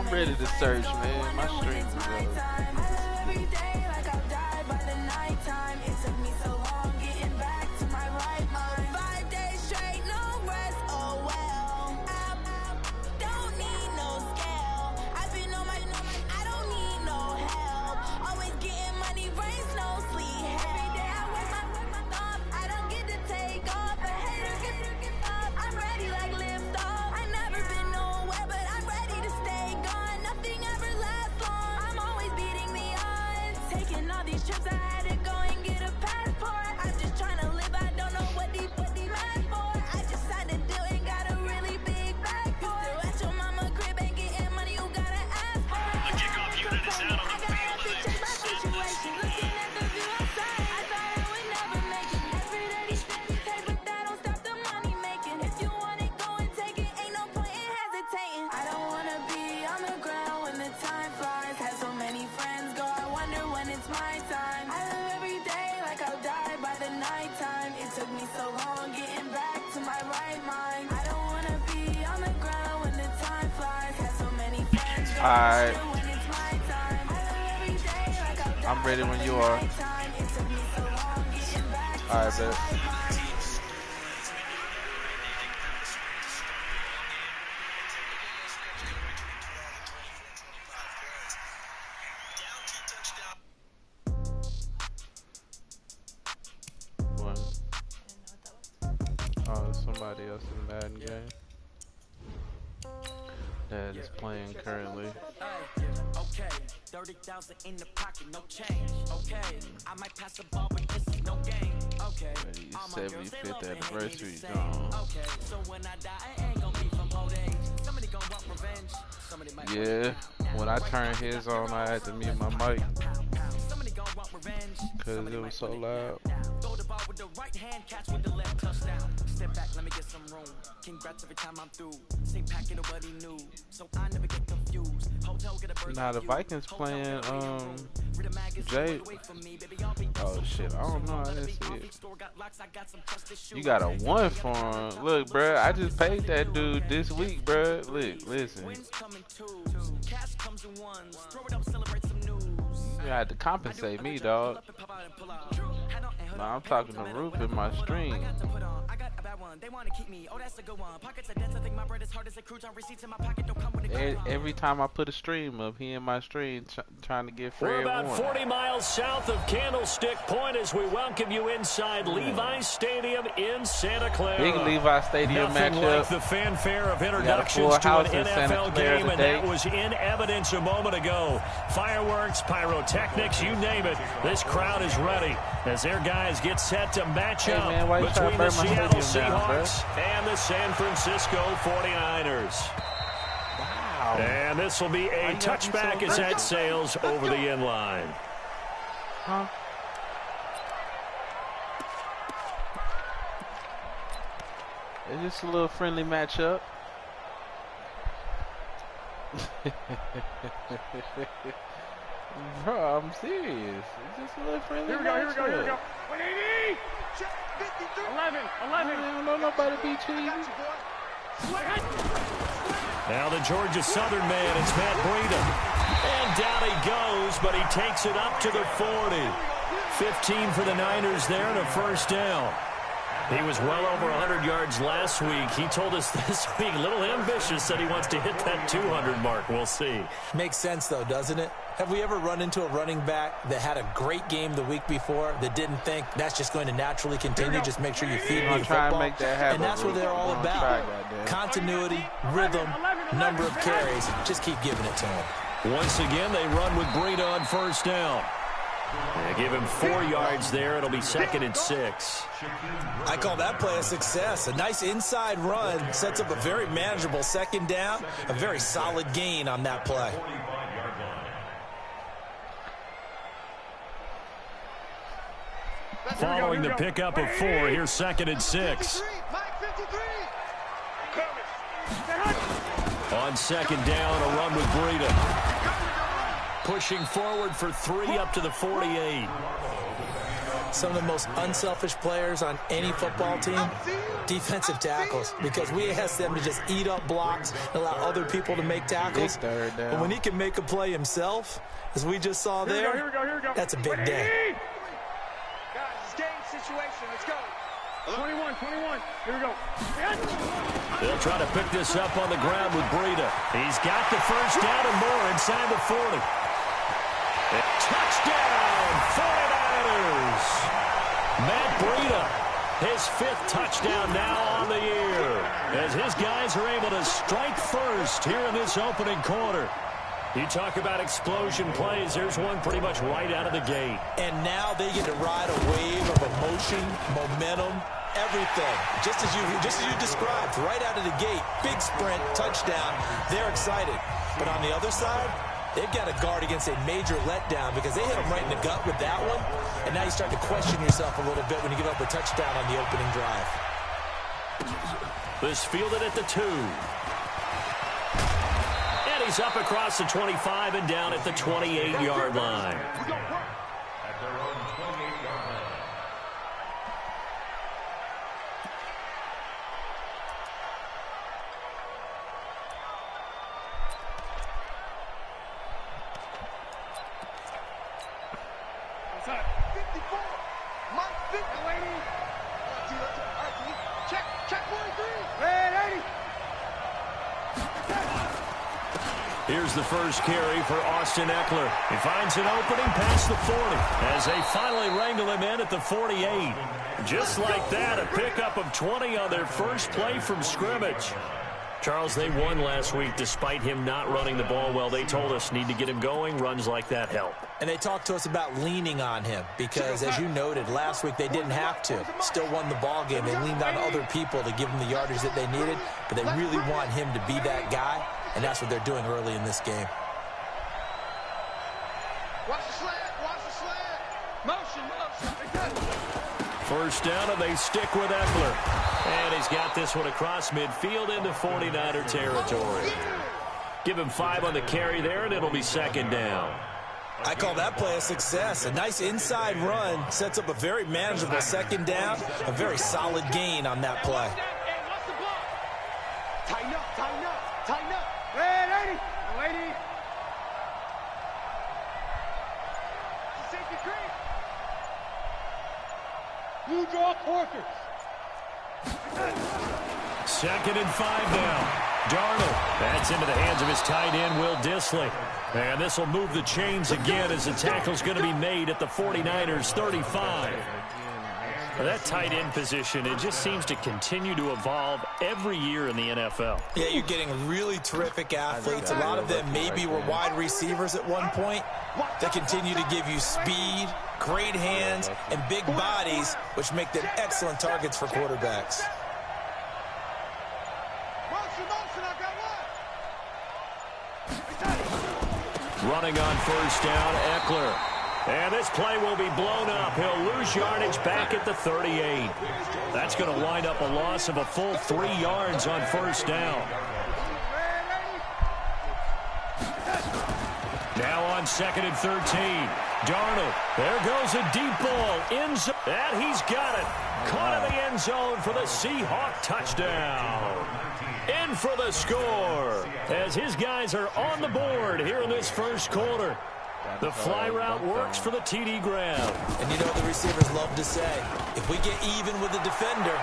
I'm ready to search, man. My stream is up. Alright. I'm ready when you are. Alright, bet. One. Oh, somebody else in the Madden game that is playing currently. Okay, 30,000 in the pocket, no change. Okay, I might pass the ball, but this is no game. Okay, 75th anniversary, John. Okay, so when I die, I ain't gonna be from old age. Somebody gonna want revenge. Somebody might. Yeah, when I turned his on, I had to mute my mic because it was so loud. Throw the ball with the right hand, catch with the left, touchdown. Step back, let me get some room. Congrats every time I'm through. Same packet of what he knew, so I never get confused. Hotel get a bird. Now the Vikings playing Jay. Oh shit, I don't know. I didn't see it. You got a 1 for him. Look, bruh, I just paid that dude this week, bruh. Look, listen. You had to compensate me, dog. No, I'm talking to Roof in my stream. Every time I put a stream up, he in my stream trying to get Fred. We're about 40 miles south of Candlestick Point as we welcome you inside Levi's Stadium in Santa Clara. Big Levi Stadium Nothing matchup. like the fanfare of introductions to an NFL game, and that was in evidence a moment ago. Fireworks, pyrotechnics, you name it. This crowd is ready as their guys get set to match up between the Seattle Seahawks and the San Francisco 49ers. Wow. And this will be a touchback as that sails over the end line. Huh? It's just a little friendly matchup. Bro, I'm serious. It's just a little friendly matchup. Here we go. 180! 11. I don't know nobody beat you. Now the Georgia Southern man, it's Matt Breida. And down he goes, but he takes it up to the 40. 15 for the Niners there and a first down. He was well over 100 yards last week. He told us this week, a little ambitious, said he wants to hit that 200 mark. We'll see. Makes sense, though, doesn't it? Have we ever run into a running back that had a great game the week before that didn't think that's just going to naturally continue? Just make sure you feed me football. And make that happen, and that's what they're all about. Continuity, rhythm, number of carries. Just keep giving it to him. Once again, they run with Breida on first down. They give him 4 yards there. It'll be 2nd and 6. I call that play a success. A nice inside run sets up a very manageable second down. A very solid gain on that play. Following the pickup of 4, here's 2nd and 6. On second down, a run with Breida. Pushing forward for 3 up to the 48. Some of the most unselfish players on any football team Defensive tackles, because we ask them to just eat up blocks and allow other people to make tackles. But when he can make a play himself, as we just saw there, here we go. that's a big day. Guys, it's game situation. Let's go. 21. Here we go. They'll try to pick this up on the ground with Breida. He's got the first down and more inside the 40. Touchdown, 49ers. Matt Breida, his 5th touchdown now on the year, as his guys are able to strike first here in this opening quarter. You talk about explosion plays. There's one pretty much right out of the gate. And now they get to ride a wave of emotion, momentum, everything. Just as you described, right out of the gate. Big sprint, touchdown. They're excited. But on the other side, they've got to guard against a major letdown because they hit them right in the gut with that one. And now you start to question yourself a little bit when you give up a touchdown on the opening drive. This fielded at the 2. And he's up across the 25 and down at the 28-yard line. Here's the first carry for Austin Eckler. He finds an opening past the 40 as they finally wrangle him in at the 48. Just like that, a pickup of 20 on their first play from scrimmage. Charles, they won last week despite him not running the ball well. They told us need to get him going. Runs like that help. And they talked to us about leaning on him because, as you noted, last week they didn't have to. Still won the ball game. They leaned on other people to give them the yardage that they needed, but they really want him to be that guy, and that's what they're doing early in this game. Watch the slant. Motion. First down, and they stick with Eckler. And he's got this one across midfield into 49er territory. Give him 5 on the carry there, and it'll be second down. I call that play a success. A nice inside run sets up a very manageable second down, a very solid gain on that play. Tighten up. Hey, lady. Safety creep. You draw quarters. Second and 5 now. Darnold. That's into the hands of his tight end, Will Dissly. And this will move the chains again as the tackle's going to be made at the 49ers 35. That tight end position, it just seems to continue to evolve every year in the NFL. Yeah, you're getting really terrific athletes. A lot of them maybe were wide receivers at one point. They continue to give you speed, great hands, and big bodies, which make them excellent targets for quarterbacks. Running on first down, Eckler. And this play will be blown up. He'll lose yardage back at the 38. That's going to wind up a loss of a full 3 yards on first down. Now on second and 13. Darnold. There goes a deep ball. End zone. And he's got it. Caught in the end zone for the Seahawks touchdown. In for the score as his guys are on the board here in this first quarter. The fly route works for the TD grab. And you know what the receivers love to say? If we get even with the defender,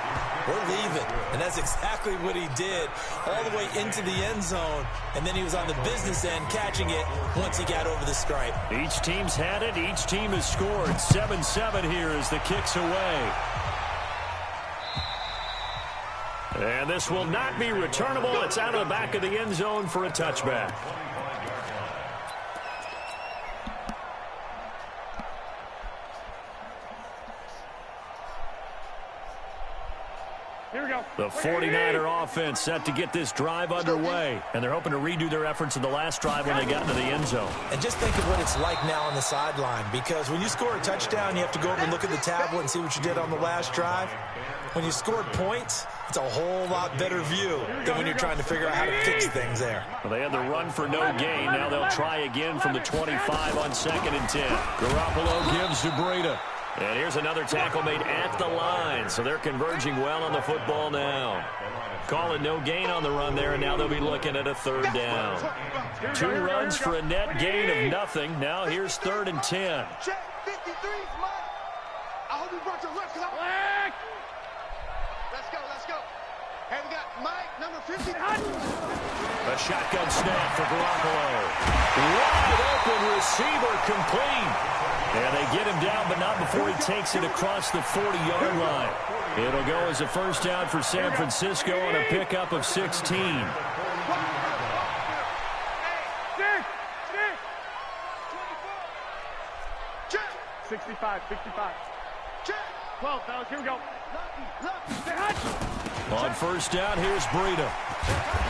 we're leaving. And that's exactly what he did all the way into the end zone. And then he was on the business end catching it once he got over the stripe. Each team's had it. Each team has scored. 7-7 here as the kick's away. And this will not be returnable. It's out of the back of the end zone for a touchback. Here we go. The 49er offense set to get this drive underway. And they're hoping to redo their efforts in the last drive when they got into the end zone. And just think of what it's like now on the sideline. Because when you score a touchdown, you have to go over and look at the tablet and see what you did on the last drive. When you scored points, it's a whole lot better view than when you're trying to figure out how to fix things there. Well, they had the run for no gain. Now they'll try again from the 25 on second and 10. Garoppolo gives to Breida. And here's another tackle made at the line. So they're converging well on the football now. Call it no gain on the run there, and now they'll be looking at a third down. 2 runs for a net gain of nothing. Now here's 3rd and 10. Let's go. Hey, we got Mike, number 50. A shotgun snap for Garoppolo. Wide open receiver complete. And they get him down, but not before he takes it across the 40-yard line. It'll go as a first down for San Francisco on a pickup of 16. 65. 12, fellas, here we go. On first down, here's Breida.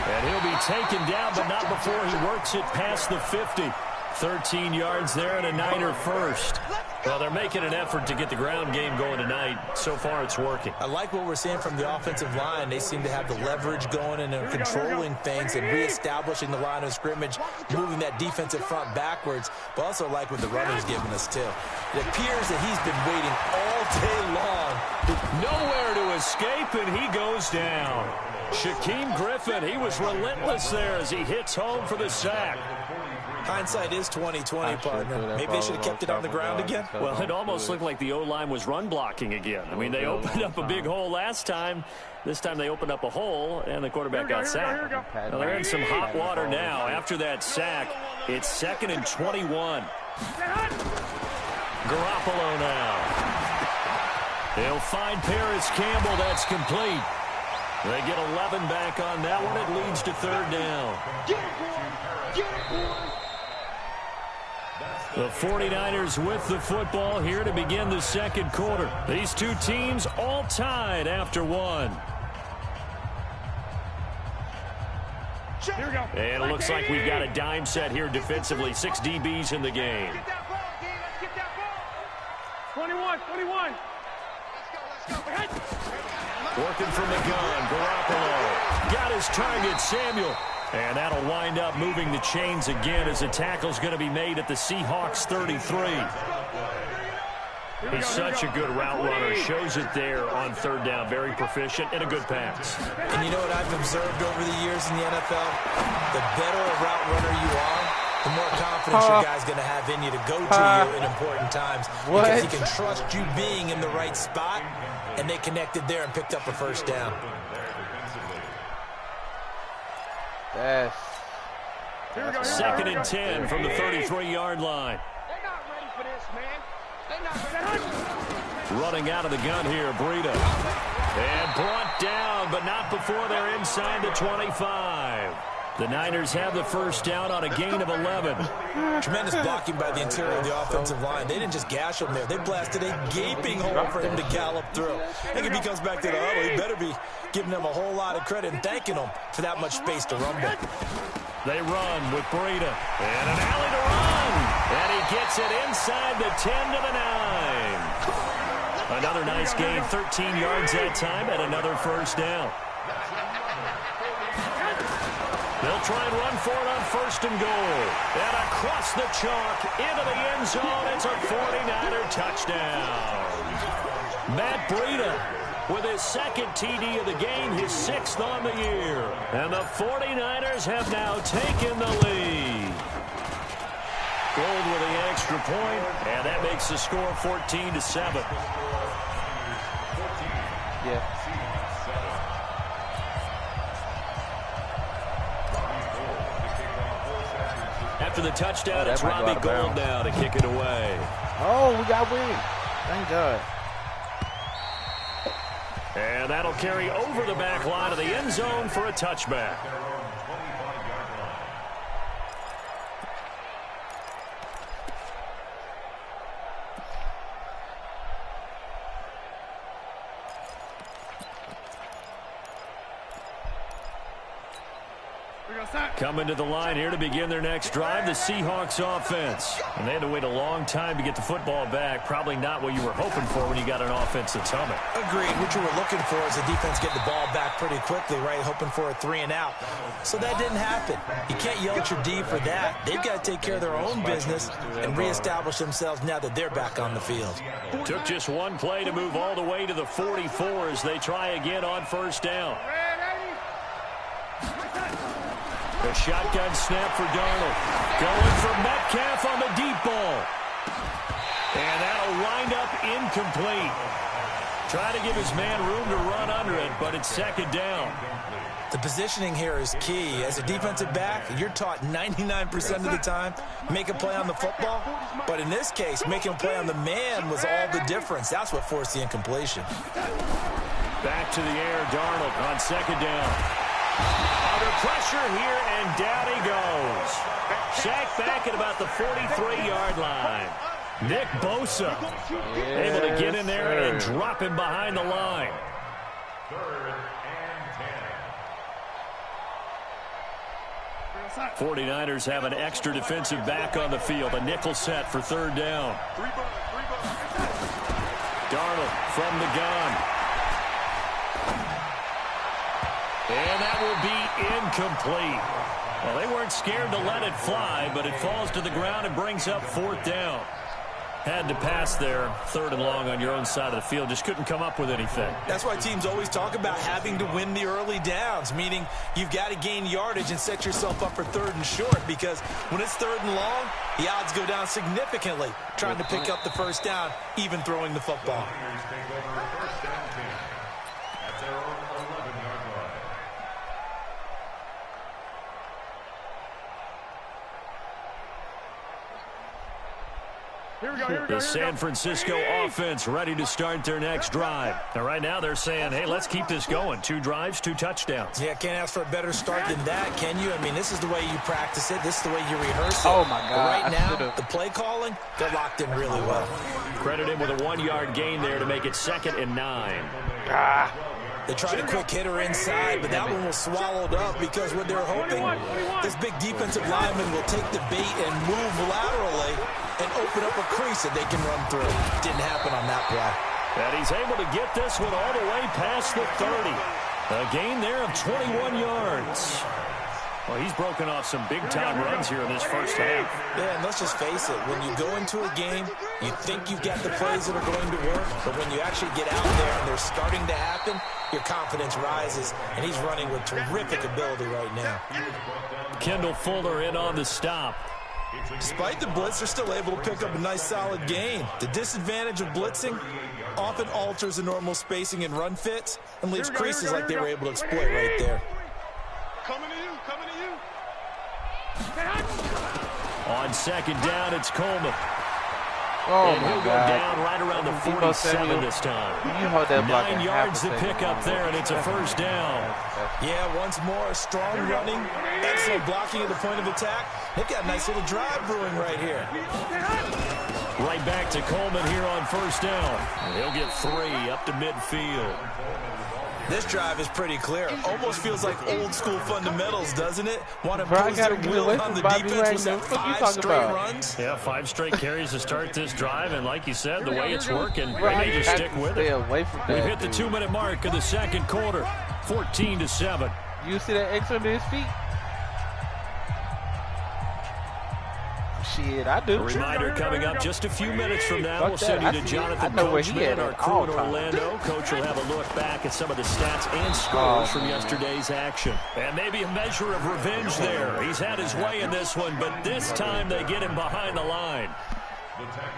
And he'll be taken down, but not before he works it past the 50. 13 yards there and a Niner first. Well, they're making an effort to get the ground game going tonight. So far, it's working. I like what we're seeing from the offensive line. They seem to have the leverage going and they're controlling things and reestablishing the line of scrimmage, moving that defensive front backwards. But also like what the runner's giving us, too. It appears that he's been waiting all day long. Nowhere to escape, and he goes down. Shaquem Griffin, he was relentless there as he hits home for the sack. Hindsight is 20/20, partner. Maybe they should have kept it on the ground again. Well, it almost looked like the O-line was run blocking again. I mean, they opened up a big hole last time. This time they opened up a hole, and the quarterback got sacked. Well, they're in some hot water now. After that sack, it's 2nd and 21. Garoppolo now. They'll find Paris Campbell. That's complete. They get 11 back on that one. It leads to 3rd down. The 49ers with the football here to begin the 2nd quarter. These two teams all tied after 1. Here we go. And it looks like we've got a dime set here defensively. 6 DBs in the game. Let's get that ball. 21. Let's go. Working from the gun, Garoppolo. Got his target, Samuel. And that'll wind up moving the chains again as the tackle's going to be made at the Seahawks 33. He's such a good route runner. Shows it there on 3rd down. Very proficient and a good pass. And you know what I've observed over the years in the NFL? The better a route runner you are, the more confidence your guy's going to have in you to go to you in important times. Because he can trust you being in the right spot, and they connected there and picked up a first down. Yes. 2nd and 10 from the 33-yard line. They're not ready for this, man. They're not ready. Running out of the gun here, Breida. And brought down, but not before they're inside the 25. The Niners have the first down on a gain of 11. Tremendous blocking by the interior of the offensive line. They didn't just gash him there. They blasted a gaping hole for him to gallop through. I think if he comes back to the huddle, he better be giving them a whole lot of credit and thanking them for that much space to rumble. They run with Breida. And an alley to run. And he gets it inside the 10 to the 9. Another nice gain, 13 yards that time, and another first down. They'll try and run for it on 1st and goal. And across the chalk into the end zone. It's a 49er touchdown. Matt Breida with his 2nd TD of the game, his 6th on the year. And the 49ers have now taken the lead. Gold with the extra point, and that makes the score 14-7. Yeah. After the touchdown, it's Robbie Gould now to kick it away. Oh, we got win. Thank God. And that'll carry over the back line of the end zone for a touchback. Here we go, Sack. Coming to the line here to begin their next drive, the Seahawks offense. And they had to wait a long time to get the football back. Probably not what you were hoping for when you got an offense that's humming. Agreed. What you were looking for is the defense getting the ball back pretty quickly, right? Hoping for a 3 and out. So that didn't happen. You can't yell at your D for that. They've got to take care of their own business and reestablish themselves now that they're back on the field. Took just one play to move all the way to the 44 as they try again on first down. The shotgun snap for Darnold. Going for Metcalf on the deep ball. And that'll wind up incomplete. Trying to give his man room to run under it, but it's second down. The positioning here is key. As a defensive back, you're taught 99% of the time, make a play on the football. But in this case, making a play on the man was all the difference. That's what forced the incompletion. Back to the air, Darnold on second down. Under pressure here, and down he goes. Sacked back at about the 43-yard line. Nick Bosa able to get in there and drop him behind the line. 49ers have an extra defensive back on the field. A nickel set for third down. Darnold from the gun. And that will be incomplete. Well, they weren't scared to let it fly, but it falls to the ground and brings up fourth down. Had to pass there, third and long on your own side of the field. Just couldn't come up with anything. That's why teams always talk about having to win the early downs, meaning you've got to gain yardage and set yourself up for third and short, because when it's third and long, the odds go down significantly trying to pick up the first down, even throwing the football. The San Francisco offense ready to start their next drive. And right now they're saying, hey, let's keep this going. 2 drives, 2 touchdowns. Yeah, can't ask for a better start than that, can you? I mean, this is the way you practice it. This is the way you rehearse it. Oh, my God. Right now, the play calling, they're locked in really well. Credit him with a 1-yard gain there to make it 2nd and 9. They tried a quick hitter inside, but that one was swallowed up because what they're hoping, this big defensive lineman will take the bait and move laterally and open up a crease that they can run through. Didn't happen on that play. And he's able to get this one all the way past the 30. A gain there of 21 yards. Well, he's broken off some big-time runs here in this first half. Yeah, and let's just face it. When you go into a game, you think you've got the plays that are going to work, but when you actually get out there and they're starting to happen, your confidence rises, and he's running with terrific ability right now. Kendall Fuller in on the stop. Despite the blitz, they're still able to pick up a nice, solid gain. The disadvantage of blitzing often alters the normal spacing and run fits and leaves creases like they were able to exploit right there. Coming to you, coming to you. On second down, it's Coleman. Oh, and my he'll go God. down right around the 47 this time. You hold that block 9 yards to pick up there, and it's a first down. Yeah, once more, strong running, excellent blocking at the point of attack. They've got a nice little drive brewing right here. Right back to Coleman here on first down. And he'll get 3 up to midfield. This drive is pretty clear. Almost feels like old school fundamentals, doesn't it? Want to Bro, I impose gotta their get will away on from the Bobby defense with Wagner. some What you 5 talking straight about? runs. Yeah, 5 straight carries to start this drive, and like you said, the way it's working, Bro, they may just I stick have to with stay it. away from that, We've hit the dude. 2-minute mark of the second quarter, 14-7. You see that X under his feet? Shit, I do. A reminder coming up just a few minutes from now. Fuck We'll send you that. to I see it. Jonathan I know where he Coachman, at our at crew all in times. Orlando. Coach will have a look back at some of the stats and scores from man. yesterday's action. And maybe a measure of revenge there. He's had his way in this one, but this time they get him behind the line.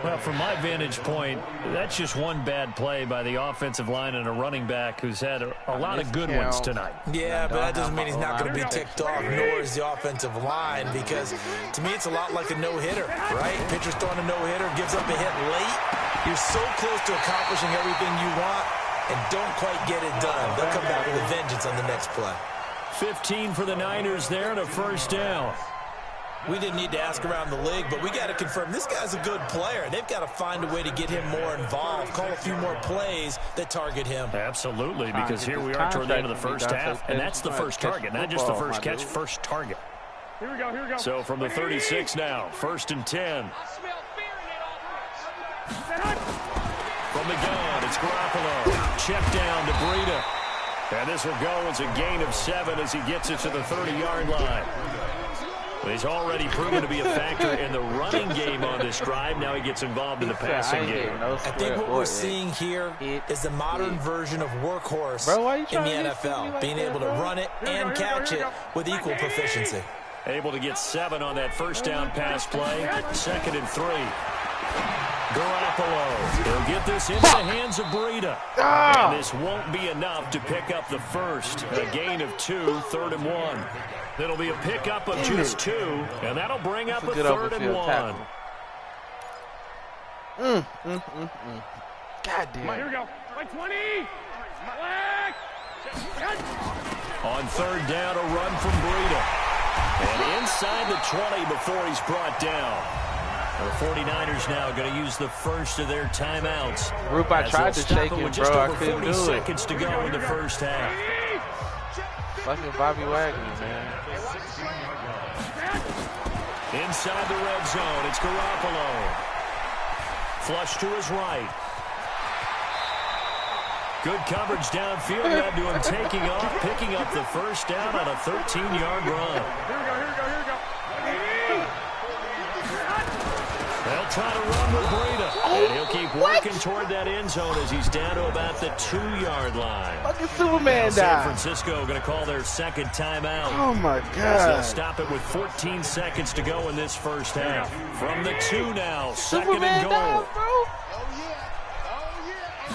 Well, from my vantage point, that's just one bad play by the offensive line and a running back who's had a lot of good ones tonight. Yeah, but that doesn't mean he's not going to be ticked off, nor is the offensive line, because to me it's a lot like a no-hitter, right? Pitcher's throwing a no-hitter, gives up a hit late. You're so close to accomplishing everything you want and don't quite get it done. They'll come back with a vengeance on the next play. 15 for the Niners there and a first down. We didn't need to ask around the league, but we got to confirm this guy's a good player. They've got to find a way to get him more involved, call a few more plays that target him. Absolutely, because here we are toward the end of the first half, and that's the first target, not just the first catch, first target. Here we go, here we go. So from the 36 now, 1st and 10. I smell fear in that offense. From the gun, it's Garoppolo. Check down to Breida. And this will go as a gain of 7 as he gets it to the 30-yard line. He's already proven to be a factor in the running game on this drive. Now he gets involved in the passing game. I think what we're seeing here is the modern version of workhorse in the NFL. Being able to run it and catch it with equal proficiency. Able to get 7 on that first down pass play. 2nd and 3. Garoppolo. He'll get this into the hands of Breida. And this won't be enough to pick up the first. A gain of 2, 3rd and 1. That'll be a pickup of just 2, and that'll bring up a 3rd and 1. God damn. Here we go. Like 20. On 3rd down, a run from Breida. And inside the 20 before he's brought down. The 49ers now going to use the first of their timeouts. Group, I tried to shake him, just bro. I over couldn't 40 do it. seconds to go in the first half. Fucking Bobby Wagner, man. Inside the red zone, it's Garoppolo. Flush to his right. Good coverage downfield led to him taking off, picking up the first down on a 13-yard run. Here we go, here we go, here we go. They'll try to run with Breida. And he'll keep working toward that end zone as he's down to about the 2-yard line. Fucking Superman San died. Francisco going to call their second timeout. Oh, my So God. they'll stop it with 14 seconds to go in this first half. From the 2 now, 2nd Superman and goal. died, bro.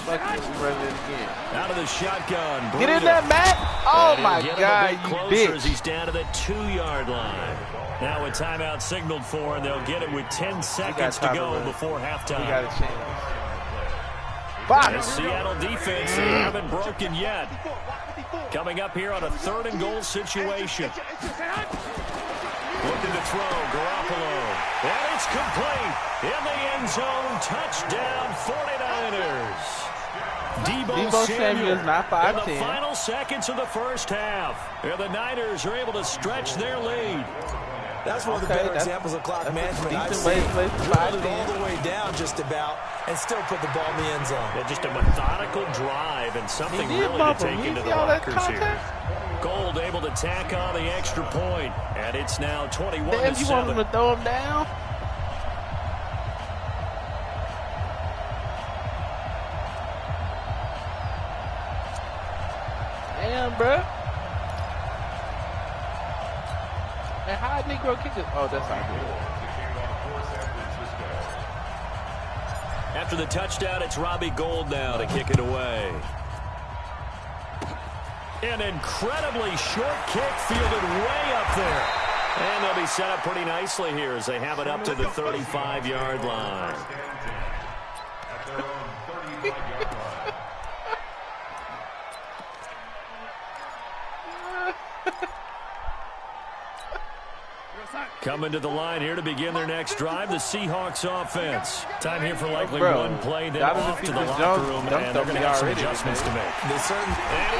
Fucking run it again. Out of the shotgun. Get in Breida. there, Matt. Oh, And my he'll get God, him a bit you closer as bitch. he's down to the 2-yard line. Now a timeout signaled for, and they'll get it with 10 seconds to go before We halftime. got a chance. The Seattle defense, they haven't broken yet. Coming up here on a 3rd and goal situation. Looking to throw, Garoppolo. And it's complete. In the end zone, touchdown 49ers. Debo Samuel's not in the 5'10". final seconds of the first half. And the Niners are able to stretch their lead. That's one of the better examples of clock management I've decent seen. way to play for Rolled it 5'10". all the way down just about and still put the ball in the end zone. Yeah, just a methodical drive and something He did really to bump him. take You into see the all that lockers here. contact? Gold able to tack on the extra point. And it's now 21 Damn, to you want 7. him to throw him down? Damn, bro. And how Negro kick it? Oh, that's not good. After the touchdown, it's Robbie Gould now to kick it away. An incredibly short kick fielded way up there. And they'll be set up pretty nicely here as they have it up to the 35-yard line. Coming to the line here to begin their next drive, the Seahawks offense. Time here for likely one play, then off to the locker room, and they're going to have some adjustments to make. And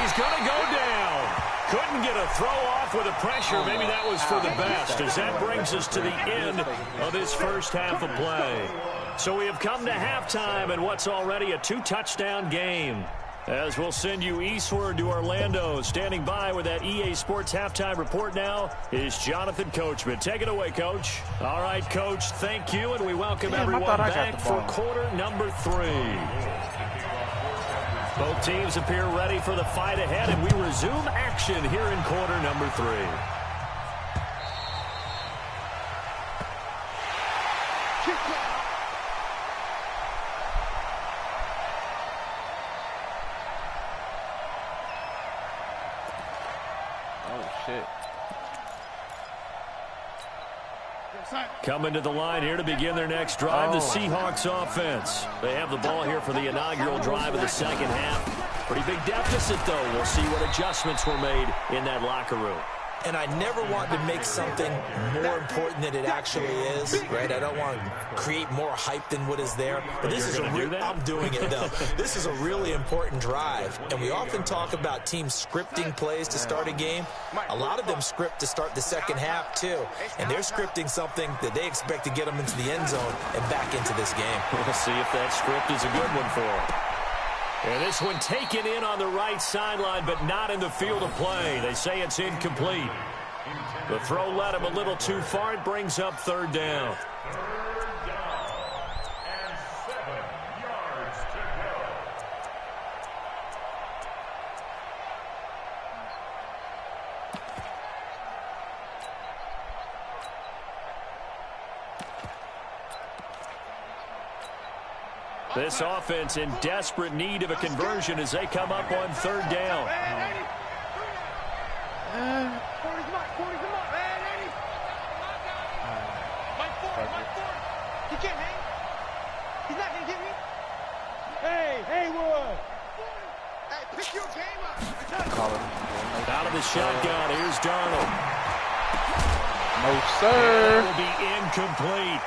he's going to go down. Couldn't get a throw off with the pressure. Maybe that was for the best, as that brings us to the end of this first half of play. So we have come to halftime in what's already a 2-touchdown game. As we'll send you eastward to Orlando. Standing by with that EA Sports halftime report now is Jonathan Coachman. Take it away, Coach. All right, Coach, thank you, and we welcome everyone back for quarter number 3. Both teams appear ready for the fight ahead, and we resume action here in quarter number 3. Coming to the line here to begin their next drive, the Seahawks offense. They have the ball here for the inaugural drive of the second half. Pretty big deficit, though. We'll see what adjustments were made in that locker room. and I never want to make something more important than it actually is, right? I don't want to create more hype than what is there. But this is I'm doing it, though. This is a really important drive, and we often talk about teams scripting plays to start a game. A lot of them script to start the second half, too, and they're scripting something that they expect to get them into the end zone and back into this game. We'll see if that script is a good one for them. And this one taken in on the right sideline, but not in the field of play. They say it's incomplete. The throw led him a little too far. It brings up third down. This offense in desperate need of a conversion as they come up on third down. He can't hang. He's not going to get me. Hey, Haywood. Hey, pick your game up. Out of the shotgun, here's Darnold. No, sir. It will be incomplete.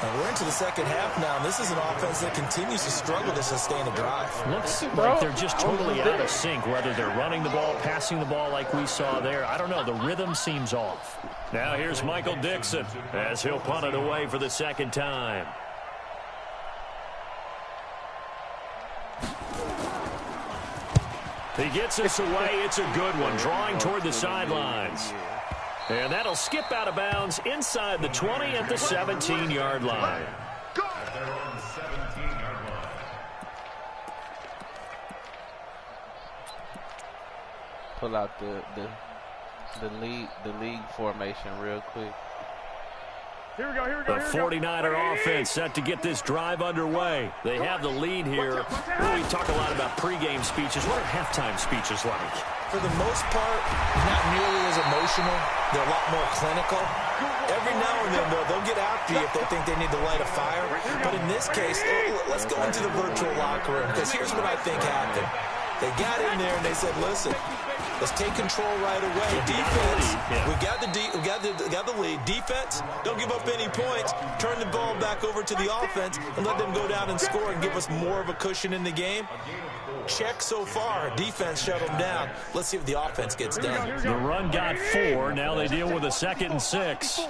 We're into the second half now, and this is an offense that continues to struggle to sustain a drive. Looks like they're just totally out of sync, whether they're running the ball, passing the ball like we saw there. I don't know. The rhythm seems off. Now here's Michael Dixon as he'll punt it away for the second time. He gets us away. It's a good one, drawing toward the sidelines. And that'll skip out of bounds inside the 20 at the 17-yard line. Pull out the league formation real quick. Here we go. The 49er offense set to get this drive underway. They have the lead here. We talk a lot about pregame speeches. What are halftime speeches like? For the most part, not nearly as emotional. They're a lot more clinical. Every now and then, they'll get after you if they think they need to light a fire. But in this case, let's go into the virtual locker room, because here's what I think happened. They got in there and they said, listen, let's take control right away. Defense, we got the lead. Defense, don't give up any points. Turn the ball back over to the offense and let them go down and score and give us more of a cushion in the game. Check so far. Defense shut them down. Let's see if the offense gets done. The run got 4. Now they deal with a 2nd and 6.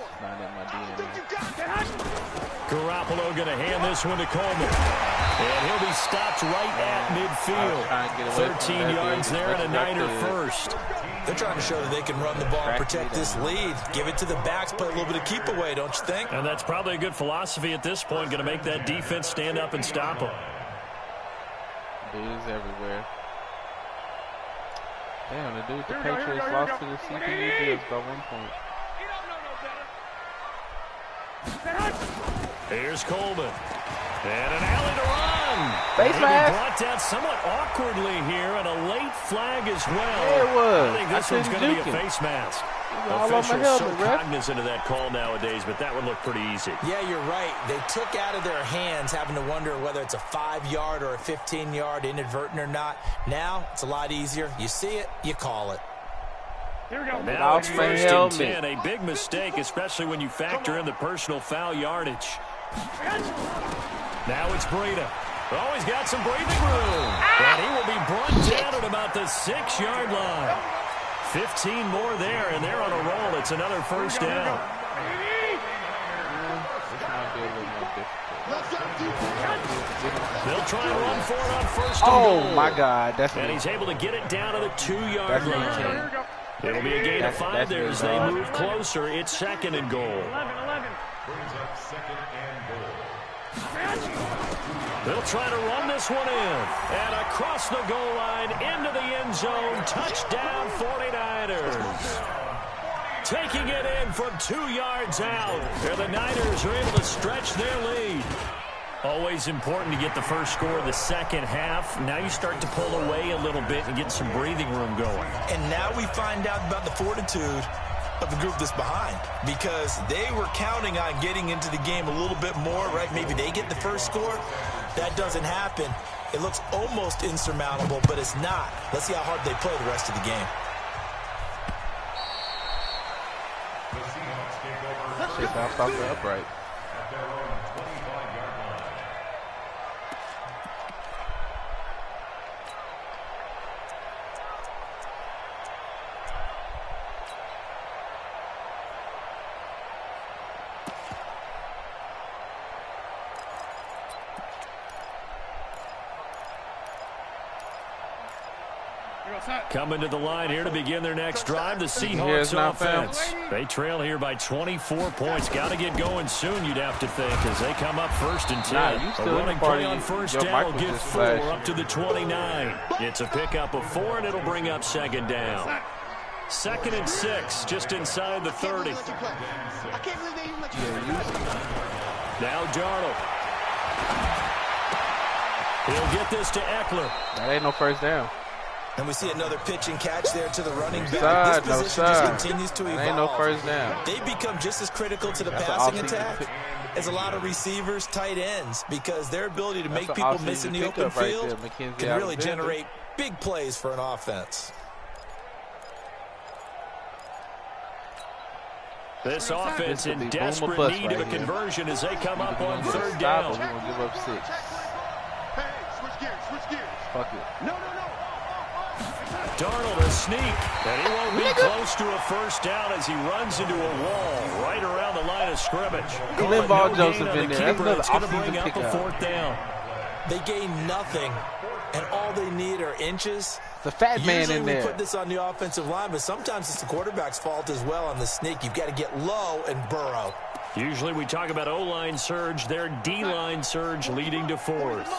Garoppolo going to hand this one to Coleman. And he'll be stopped right at midfield. 13 yards there and a Niner first. They're trying to show that they can run the ball and protect this lead. Give it to the backs, play a little bit of keep away, don't you think? And that's probably a good philosophy at this point. Going to make that defense stand up and stop them. Dudes everywhere. Damn, the dude, the Patriots lost to the CPU Bills by 1 point. Here's Coleman. And an alley to run. Face mask. Brought down somewhat awkwardly here, and a late flag as well. Yeah, it was. I think this one's going to be a face mask. Officials so cognizant of that call nowadays, but that one looked pretty easy. Yeah, you're right. They took out of their hands having to wonder whether it's a 5-yard or a 15-yard, inadvertent or not. Now, it's a lot easier. You see it, you call it. Here we go. Now it's 1st and 10. A big mistake, especially when you factor in the personal foul yardage. Now it's Breida. Oh, he's got some breathing room. And he will be brought down at about the 6-yard line. 15 more there, and they're on a roll. It's another first down. They'll try and run for it on 1st and goal. Oh, my God. And he's able to get it down to the 2-yard line. It'll be a gain of 5 there as they move closer. It's 2nd and goal. 11. They'll try to run this one in. And across the goal line, into the end zone. Touchdown, 49ers. Taking it in from 2 yards out. And the Niners are able to stretch their lead. Always important to get the first score of the second half. Now you start to pull away a little bit and get some breathing room going. And now we find out about the fortitude of the group that's behind, because they were counting on getting into the game a little bit more, right? Maybe they get the first score. That doesn't happen. It looks almost insurmountable, but it's not. Let's see how hard they play the rest of the game. shit bounced off the upright. Coming to the line here to begin their next drive, the Seahawks offense. They trail here by 24 points. Got to get going soon, you'd have to think, as they come up 1st and 10. A running play on first down will get 4 up to the 29. It's a pickup of 4, and it'll bring up 2nd down. 2nd and 6, just inside the 30. Now Darnold. He'll get this to Eckler. That ain't no first down. And we see another pitch and catch there to the running back. This position just continues to evolve. Ain't no first down. They've become just as critical to the passing attack as a lot of receivers, tight ends, because their ability to make people miss in the open field can really generate big plays for an offense. This offense in desperate need of a conversion as they come up on 3rd down. We're going to give up 6. Hey, switch gears. Fuck it. No. Darnold a sneak, and he won't be close to a first down as he runs into a wall right around the line of scrimmage. Linval Joseph in there. That's another it's going to bring offseason up a 4th down. They gain nothing, and all they need are inches. The fat man Usually in there. we put this on the offensive line, but sometimes it's the quarterback's fault as well on the sneak. You've got to get low and burrow. Usually we talk about O-line surge, their D-line surge leading to 4th.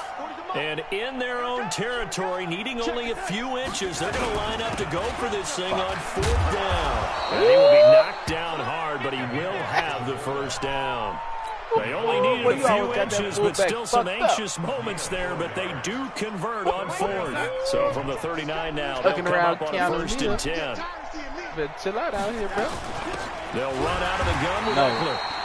And in their own territory, needing only a few inches, they're going to line up to go for this thing on 4th down. And he will be knocked down hard, but he will have the first down. They only needed a few inches, but still some anxious moments there, but they do convert on 4th. So from the 39 now, they'll come up on 1st and 10. But chill out here, bro. They'll run out of the gun with Eckler.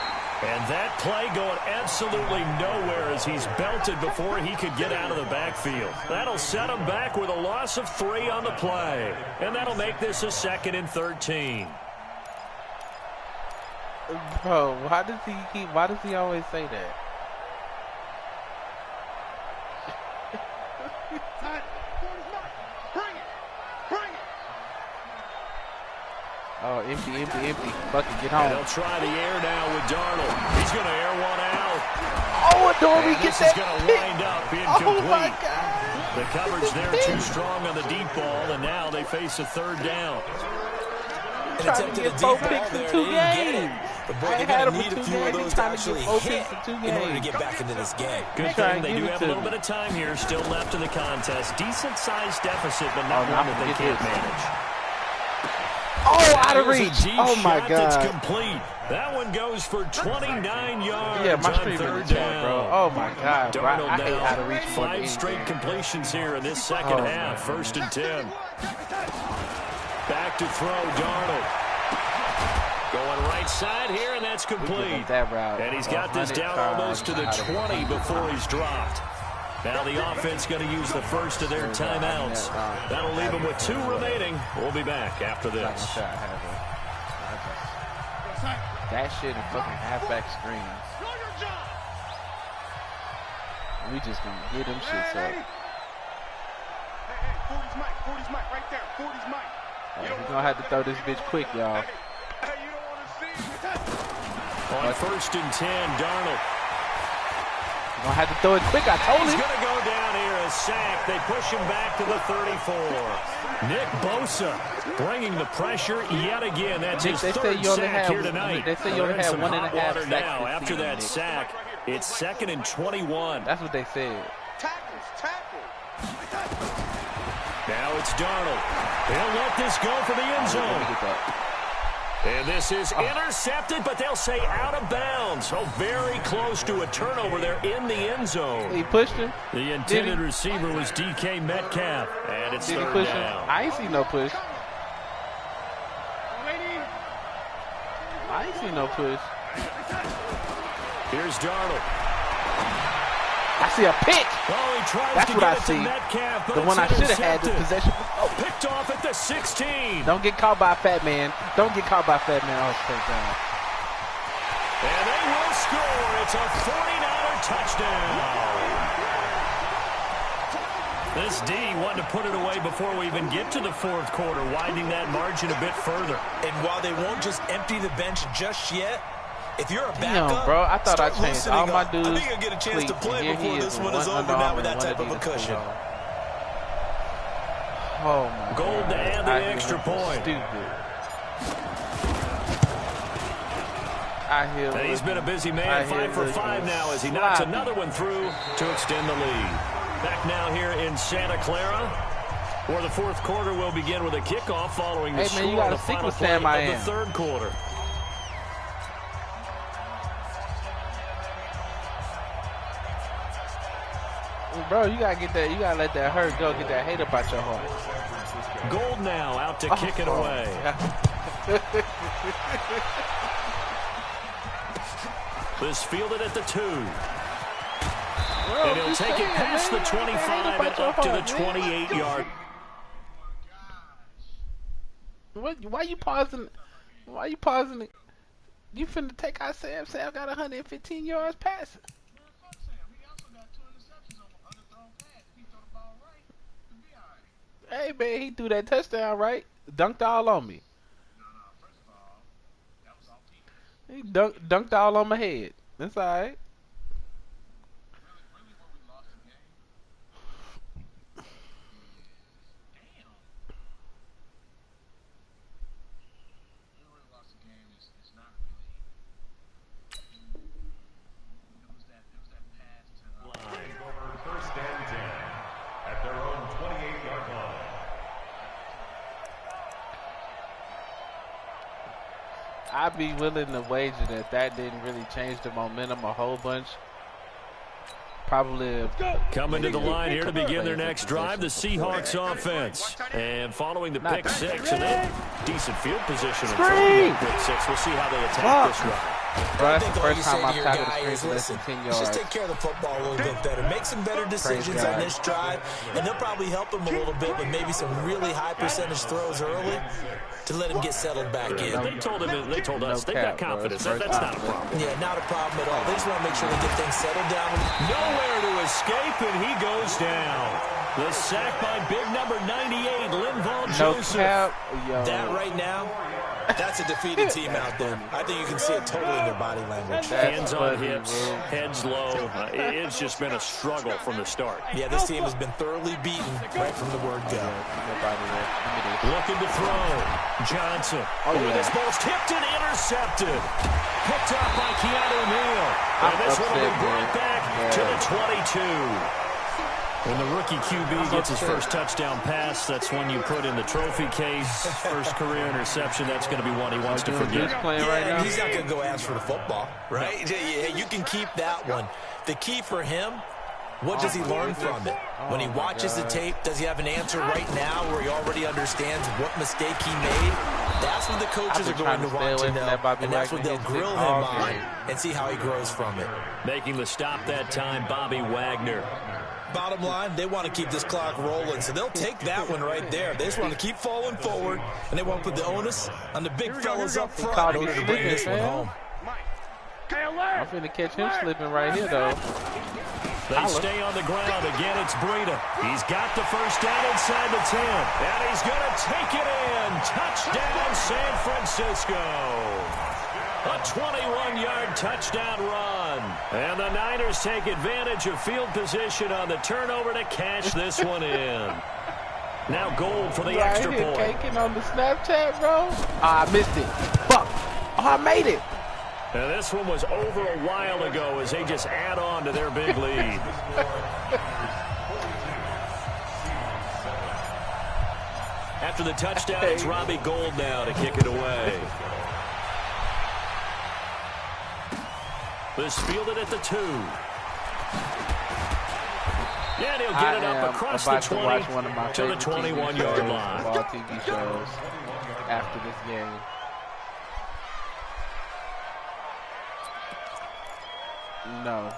And that play going absolutely nowhere as he's belted before he could get out of the backfield. That'll set him back with a loss of 3 on the play. And that'll make this a 2nd and 13. Bro, why does he always say that? Oh, empty. Fucking get home. And they'll try the air now with Darnold. He's going to air one out. Oh, Adoree gets that. This is going to wind up incomplete. Oh, my God. The coverage there too strong on the deep ball, and now they face a 3rd down. Trying to get 4 picks in 2 games. But boy, they're going to need a few of those to actually hit in order to get back into this game. Good thing they do have a little bit of time here still left in the contest. Decent-sized deficit, but not one that they can't manage. Oh, out of reach. Oh, my God. It's complete. That one goes for 29 yards. Yeah, my on stream 3rd is down. bro. Oh, my God, bro. Darnold I hate now, out of reach. 5 straight completions here in this second half. 1st and 10. Back to throw, Darnold. Going right side here, and that's complete. That route. And he's got this down almost to the 20 before he's dropped. Now the offense going to use the first of their timeouts. That'll leave them with 2 remaining. We'll be back after this. That shit and fucking halfback screens. We just gonna get them shits up. Hey, 40's Mike right there. 40's Mike. We're gonna have to throw this bitch quick, y'all. Hey, you don't want to see. On 1st and 10, Darnold. We're gonna have to throw it quick. I told He's him. going to go down here, a sack. They push him back to the 34. Nick Bosa bringing the pressure yet again. That's his 3rd sack here tonight. They say you only had 1.5 sacks now after that sack. It's 2nd and 21. That's what they said. Tackle. Now it's Darnold. He'll let this go for the end zone. And this is intercepted, but they'll say out of bounds. So very close to a turnover there in the end zone. He pushed him. The intended receiver was DK Metcalf. And it's 3rd down. I ain't see no push. I ain't see no push. Here's Darnold. I see a pick. Oh, he tries That's to what get I it see. to Metcalf, but The one I should have had the possession. Oh, picked off at the 16. Don't get caught by a fat man. Don't get caught by a fat man. Oh, it's 3rd down. And they will score. It's a 49er touchdown. This D wanted to put it away before we even get to the fourth quarter, widening that margin a bit further. And while they won't just empty the bench just yet, if you're a backup, damn, bro, I thought I start changed all my dudes. I think you'll get a chance to play before this one is over now with that type of a cushion. Oh, my Gold God. to add the extra point. Stupid. And he's been a busy man, 5 for 5 now as he knocks another one through to extend the lead. Back now here in Santa Clara, where the fourth quarter will begin with a kickoff following the score of the final play of the third quarter. Bro, you gotta get that. You gotta let that hurt go. Get that hate up out your heart. Gold now out to kick it away. This fielded at the 2. And he'll take it past the 25 and up to the 28-yard. Why you pausing? Why you pausing? You finna take out Sam. Sam got 115 yards passing. Hey, man, he threw that touchdown, right? Dunked all on me. He dunked all on my head. That's all right. I'd be willing to wager that didn't really change the momentum a whole bunch. Probably coming to the line here to begin their next drive, the Seahawks offense. And following the pick 6 and a decent field position in pick 6, we'll see how they attack this drive. Bro, that's the first time I've tried to screen less than 10 yards. Just take care of the football a little bit better. Make some better decisions on this drive, and they'll probably help him a little bit with maybe some really high percentage throws early to let him get settled back in. They told us they've got confidence. That's not a problem. Yeah, not a problem at all. They just want to make sure they get things settled down. Nowhere to escape, and he goes down. The sack by big number 98, Linval Joseph. That right now, that's a defeated team out there. I think you can see it totally in their body language. Hands on hips, heads low. It's just been a struggle from the start. Yeah, this team has been thoroughly beaten right from the word go. Looking to throw. Johnson. This ball's tipped and intercepted. Picked up by Keanu Neal. And this one will be brought back to the 22. When the rookie QB gets his first touchdown pass, that's one you put in the trophy case. First career interception, that's going to be one he wants to forget. Yeah, he's not going to go ask for the football, right? Yeah, you can keep that one. The key for him, what does he learn from it? When he watches the tape, does he have an answer right now where he already understands what mistake he made? That's what the coaches are going to want to know, and that's what they'll grill him on and see how he grows from it. Making the stop that time, Bobby Wagner. Bottom line, they want to keep this clock rolling, so they'll take that one right there. They just want to keep falling forward, and they want to put the onus on the big fellas up front in order to bring this one home. I'm finna catch him slipping right here, though. They stay on the ground. Again, it's Breida. He's got the first down inside the 10, and he's going to take it in. Touchdown, San Francisco. A 21-yard touchdown run. And the Niners take advantage of field position on the turnover to cash this one in. Now Gold for the extra point. Caking on the Snapchat, bro. I missed it. Fuck. Oh, I made it. And this one was over a while ago as they just add on to their big lead. After the touchdown, it's Robbie Gold now to kick it away. This fielded at the 2. Yeah, he'll get it up across the 20 to the 21-yard line. All TV shows after this game. No.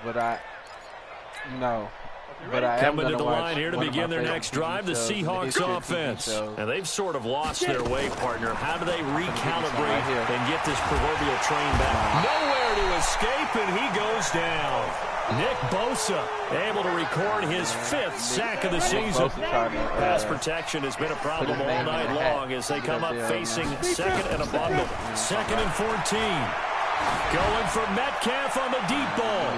But no. But I am Coming to the watch line here to one of begin my their favorite next TV drive, the shows, Seahawks history of TV offense. shows. And they've sort of lost their way, partner. How do they recalibrate right here. and get this proverbial train back? Nowhere to escape, and he goes down. Nick Bosa able to record his 5th sack of the season. Pass protection has been a problem all night long as they come up facing second and a bundle. 2nd and 14. Going for Metcalf on the deep ball.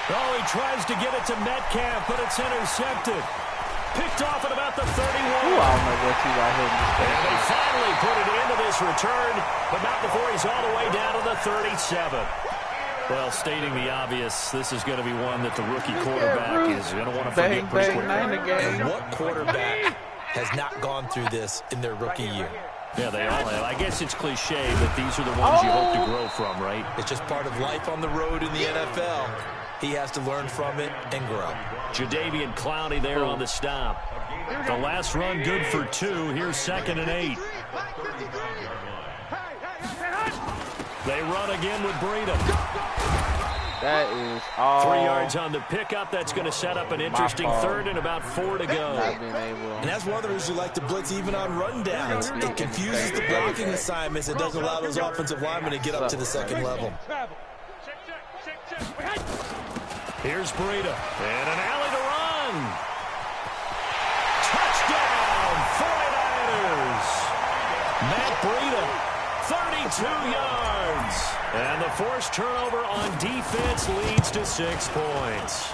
Oh, he tries to get it to Metcalf, but it's intercepted. Picked off at about the 31. I don't know what you got here. And they finally put it into this return, but not before he's all the way down to the 37. Well, stating the obvious, this is going to be one that the rookie quarterback is going to want to forget pretty quickly. And what quarterback has not gone through this in their rookie year? Yeah, they all have. I guess it's cliche, but these are the ones you hope to grow from, right? It's just part of life on the road in the NFL. He has to learn from it and grow. Jadeveon Clowney there on the stop. The last run good for 2. Here's 2nd and 8. They run again with Breida. That is all. 3 yards on the pickup. That's going to set up an interesting 3rd and about 4 to go. And that's one of the reasons you like to blitz even on run downs. It confuses the blocking assignments. It doesn't allow those offensive linemen to get up to the second level. Here's Breida. And an alley to run. Touchdown, 49ers. Matt Breida, 32 yards. And the forced turnover on defense leads to 6 points.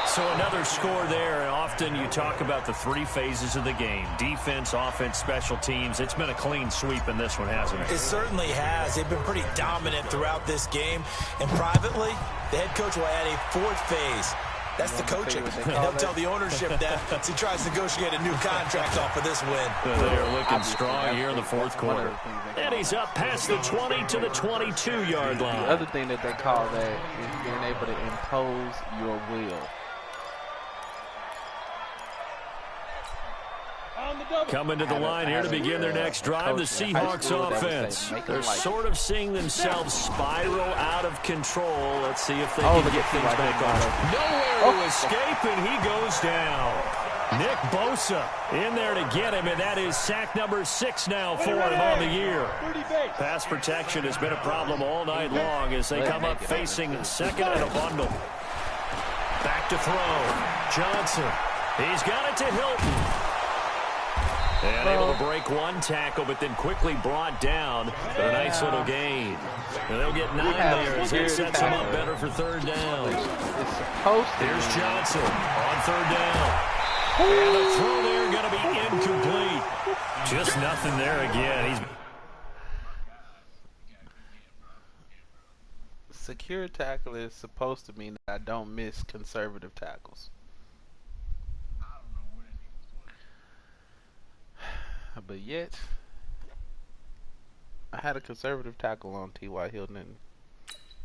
So another score there. And often you talk about the 3 phases of the game. Defense, offense, special teams. It's been a clean sweep in this one, hasn't it? It certainly has. They've been pretty dominant throughout this game. And privately, the head coach will add a 4th phase. That's the coaching. He'll tell the ownership that as he tries to negotiate a new contract off of this win. They are looking strong here in the 4th quarter. And he's up past the 20 to the 22-yard line. The other thing that they call that is being able to impose your will. Coming to the line here to begin their next drive, the Seahawks offense. They're sort of seeing themselves spiral out of control. Let's see if they can get things back on. Nowhere to escape, and he goes down. Nick Bosa in there to get him, and that is sack number 6 now for him on the year. Pass protection has been a problem all night long as they come up facing 2nd and a bundle. Back to throw. Johnson. He's got it to Hilton. And able to break 1 tackle, but then quickly brought down for a nice little gain. And they'll get 9 there as that sets them up better for 3rd down. Here's Johnson on 3rd down. And the throw there going to be incomplete. Just nothing there again. Secure tackle is supposed to mean that I don't miss conservative tackles. But yet, I had a conservative tackle on T.Y. Hilton and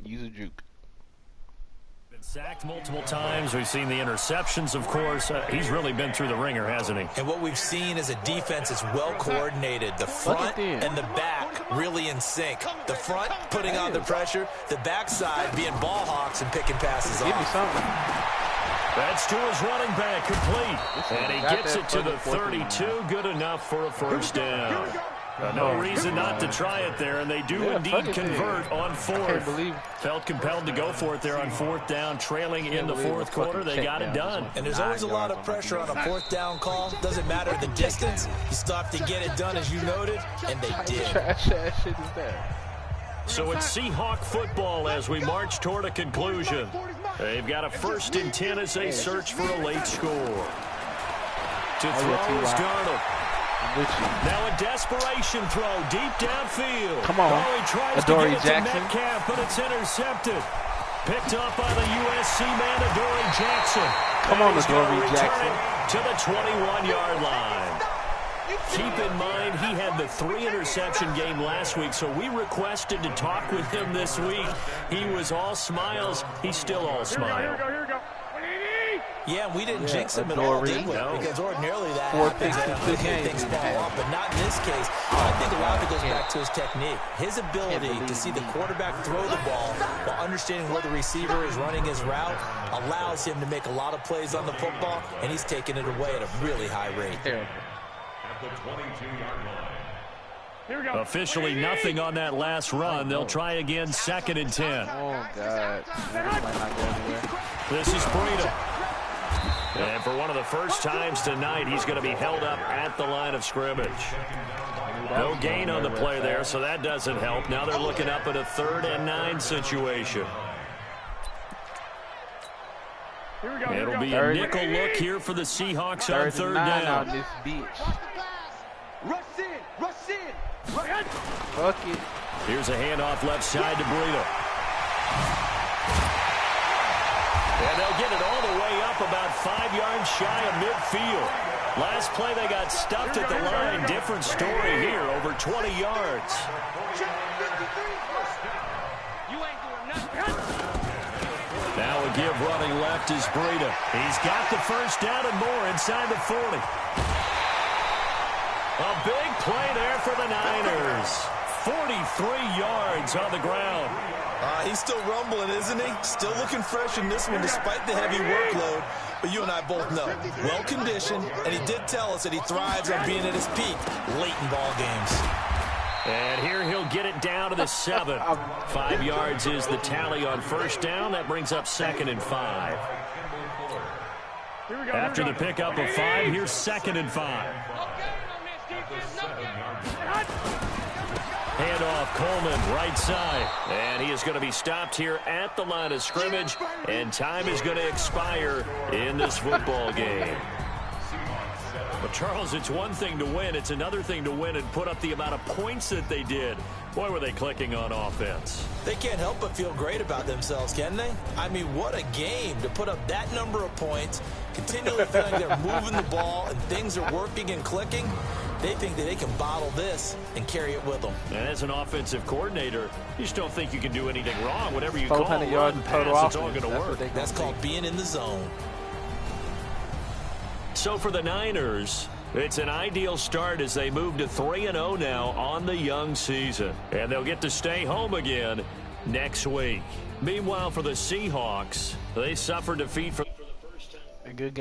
use a juke. Been sacked multiple times. We've seen the interceptions, of course. He's really been through the ringer, hasn't he? And what we've seen is a defense that's well coordinated. The front and the back really in sync. The front putting on the pressure, the backside being ball hawks and picking passes off. Give me something. That's to his running back, complete. And he gets it to the 32, good enough for a 1st down. No reason not to try it there, and they do indeed convert on 4th. Felt compelled to go for it there on 4th down, trailing in the 4th quarter. They got it done. And there's always a lot of pressure on a 4th down call. Doesn't matter the distance. You still have to get it done, as you noted, and they did. Trash ass shit is that? So it's Seahawk football as we march toward a conclusion. They've got a 1st and 10 as they search for a late score. To throw is Darnold. Now a desperation throw deep downfield. Come on. Oh, he tries to get it to Metcalf, but it's intercepted. Picked up by the USC man, Adoree Jackson. Come on, Adoree Jackson. To the 21-yard line. Keep in mind, he had the 3-interception game last week, so we requested to talk with him this week. He was all smiles. He's still all smile. Here we go. Yeah, we didn't jinx him at all, did we? No. Because ordinarily that Four happens. picks in 2 games. Things fall off, but not in this case. I think a lot of it goes back to his technique. His ability to see the quarterback throw the ball while understanding where the receiver is running his route allows him to make a lot of plays on the football, and he's taking it away at a really high rate. Officially nothing on that last run. They'll try again, 2nd and 10. Oh, God. This might not go anywhere. This is Breida. And for one of the first times tonight, he's going to be held up at the line of scrimmage. No gain on the play there, so that doesn't help. Now they're looking up at a 3rd and 9 situation. It'll be a nickel look here for the Seahawks on 3rd down. On this beach. Rush in, rush in. Fuck it. Here's a handoff left side to Breida. And they'll get it all the way up about 5 yards shy of midfield. Last play they got stuffed at the line. Different story here, over 20 yards. Now a give running left is Breida. He's got the first down and more inside the 40. A big play there for the Niners. 43 yards on the ground. He's still rumbling, isn't he? Still looking fresh in this one despite the heavy workload. But you and I both know, well-conditioned, and he did tell us that he thrives on being at his peak late in ball games. And here he'll get it down to the 7. 5 yards is the tally on first down. That brings up 2nd and 5. After the pickup of 5, here's 2nd and 5. Handoff, Coleman, right side. And he is going to be stopped here at the line of scrimmage. And time is going to expire in this football game. But, Charles, it's one thing to win. It's another thing to win and put up the amount of points that they did. Boy, were they clicking on offense. They can't help but feel great about themselves, can they? I mean, what a game to put up that number of points, continually feeling they're moving the ball and things are working and clicking. They think that they can bottle this and carry it with them. And as an offensive coordinator, you just don't think you can do anything wrong. Whatever you call yards run, total pass, it's all offense. going to work. That's called being in the zone. So for the Niners, it's an ideal start as they move to 3-0 now on the young season. And they'll get to stay home again next week. Meanwhile, for the Seahawks, they suffer defeat for the first time. A good game.